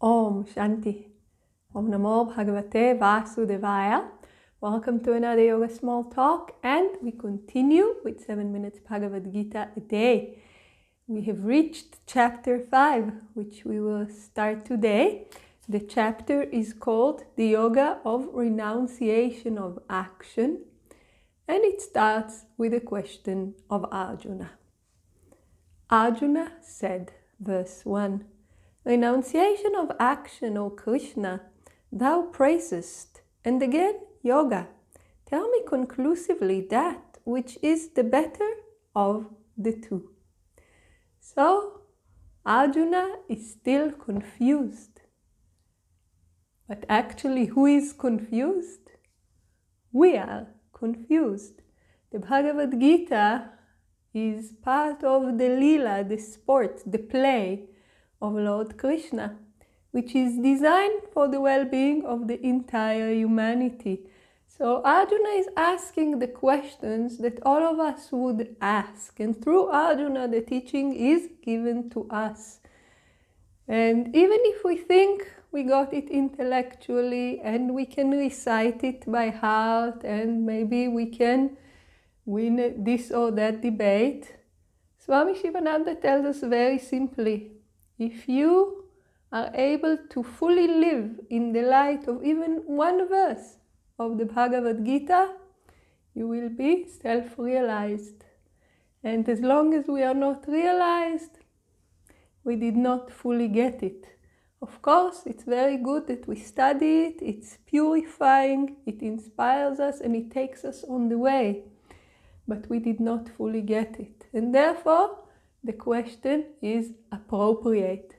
Om Shanti. Om Namo Bhagavate Vasudevaya. Welcome to another Yoga Small Talk, and we continue with 7 minutes Bhagavad Gita a day. We have reached chapter 5, which we will start today. The chapter is called The Yoga of Renunciation of Action, and it starts with a question of Arjuna. Arjuna said, verse 1, "Renunciation of action, O Krishna, thou praisest, and again yoga. Tell me conclusively that which is the better of the two." So Arjuna is still confused. But actually, who is confused? We are confused. The Bhagavad Gita is part of the lila, the sport, the play of Lord Krishna, which is designed for the well-being of the entire humanity. So Arjuna is asking the questions that all of us would ask, and through Arjuna the teaching is given to us. And even if we think we got it intellectually and we can recite it by heart and maybe we can win this or that debate, Swami Shivananda tells us very simply, if you are able to fully live in the light of even one verse of the Bhagavad Gita, you will be self-realized. And as long as we are not realized, we did not fully get it. Of course, it's very good that we study it, it's purifying, it inspires us, and it takes us on the way. But we did not fully get it. And therefore, the question is appropriate.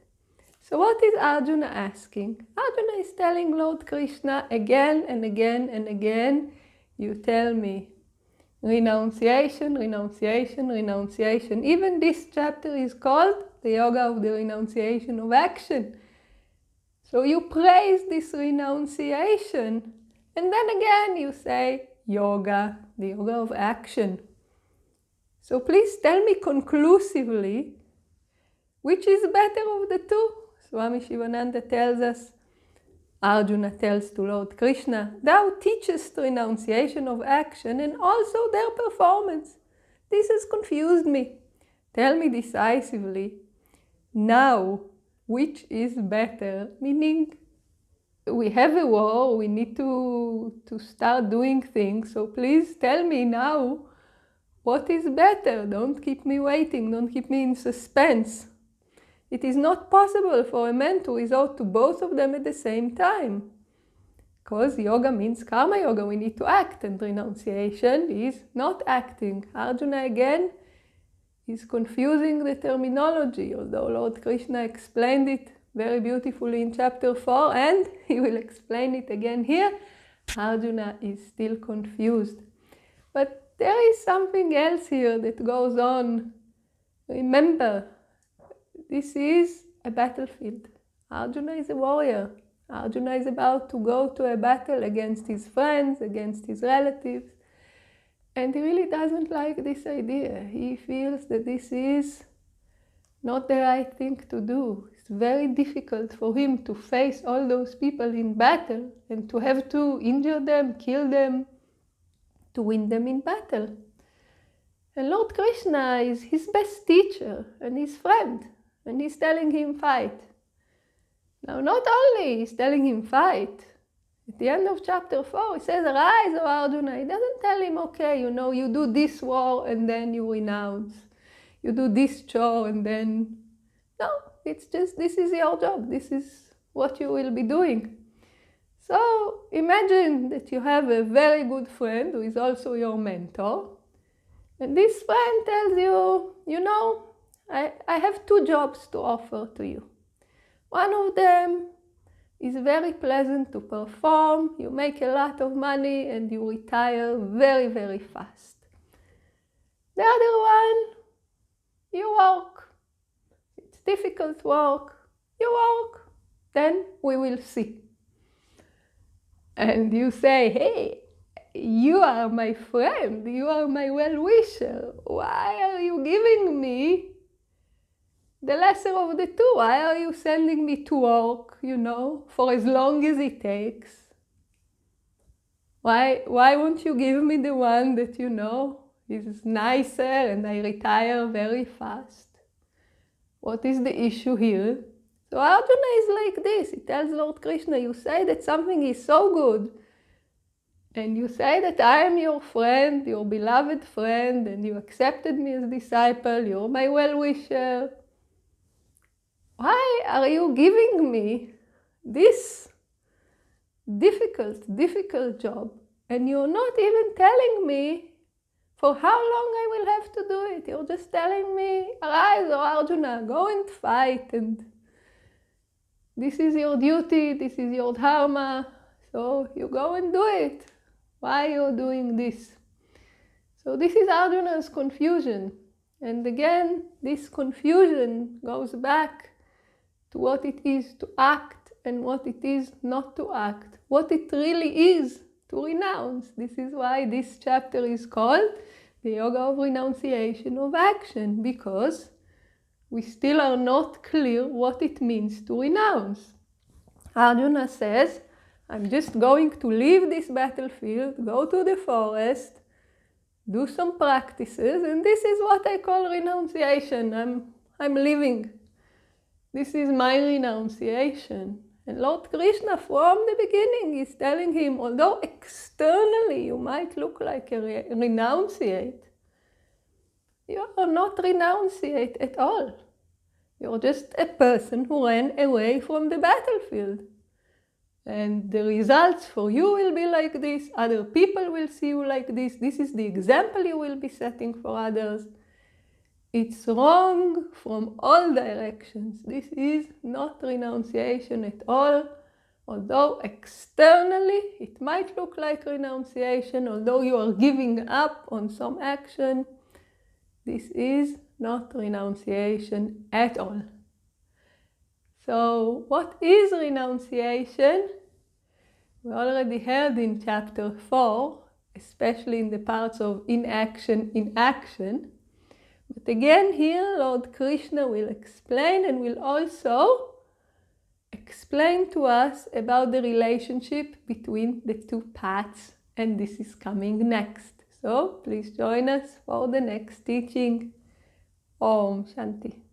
So what is Arjuna asking? Arjuna is telling Lord Krishna again and again and again, you tell me, renunciation, renunciation, renunciation. Even this chapter is called the Yoga of the Renunciation of Action. So you praise this renunciation, and then again you say yoga, the yoga of action. So please tell me conclusively, which is better of the two? Swami Shivananda tells us, Arjuna tells to Lord Krishna, thou teachest renunciation of action and also their performance. This has confused me. Tell me decisively, now, which is better? Meaning, we have a war, we need to start doing things, so please tell me now, what is better? Don't keep me waiting, don't keep me in suspense. It is not possible for a man to resort to both of them at the same time. Because yoga means karma yoga, we need to act, and renunciation is not acting. Arjuna again is confusing the terminology, although Lord Krishna explained it very beautifully in chapter 4, and he will explain it again here. Arjuna is still confused. But there is something else here that goes on. Remember, this is a battlefield. Arjuna is a warrior. Arjuna is about to go to a battle against his friends, against his relatives. And he really doesn't like this idea. He feels that this is not the right thing to do. It's very difficult for him to face all those people in battle and to have to injure them, kill them, to win them in battle. And Lord Krishna is his best teacher and his friend, and he's telling him fight. Now, not only he's telling him fight, at the end of chapter 4, he says, arise, O Arjuna. He doesn't tell him, okay, you know, you do this war and then you renounce. You do this chore and then... No, it's just, this is your job. This is what you will be doing. So imagine that you have a very good friend who is also your mentor. And this friend tells you, you know, I have two jobs to offer to you. One of them is very pleasant to perform. You make a lot of money and you retire very, very fast. The other one, you work. It's difficult work. You work. Then we will see. And you say, hey, you are my friend, you are my well-wisher. Why are you giving me the lesser of the two. Why are you sending me to work, for as long as it takes? Why won't you give me the one that is nicer and I retire very fast? What is the issue here? So Arjuna is like this. He tells Lord Krishna, you say that something is so good, and you say that I am your friend, your beloved friend, and you accepted me as disciple, you're my well-wisher. Why are you giving me this difficult job, and you're not even telling me for how long I will have to do it? You're just telling me, arise, O Arjuna, go and fight, and this is your duty, this is your dharma, so you go and do it. Why are you doing this? So this is Arjuna's confusion. And again, this confusion goes back to what it is to act and what it is not to act. What it really is to renounce. This is why this chapter is called the Yoga of Renunciation of Action, because we still are not clear what it means to renounce. Arjuna says, I'm just going to leave this battlefield, go to the forest, do some practices, and this is what I call renunciation. I'm leaving. This is my renunciation. And Lord Krishna, from the beginning, is telling him, although externally you might look like a renunciate, you are not renunciate at all. You're just a person who ran away from the battlefield. And the results for you will be like this. Other people will see you like this. This is the example you will be setting for others. It's wrong from all directions. This is not renunciation at all. Although externally it might look like renunciation, although you are giving up on some action, this is not renunciation at all. So what is renunciation? We already heard in chapter 4, especially in the parts of inaction in action. But again here, Lord Krishna will explain and will also explain to us about the relationship between the two paths. And this is coming next. So please join us for the next teaching. Om Shanti.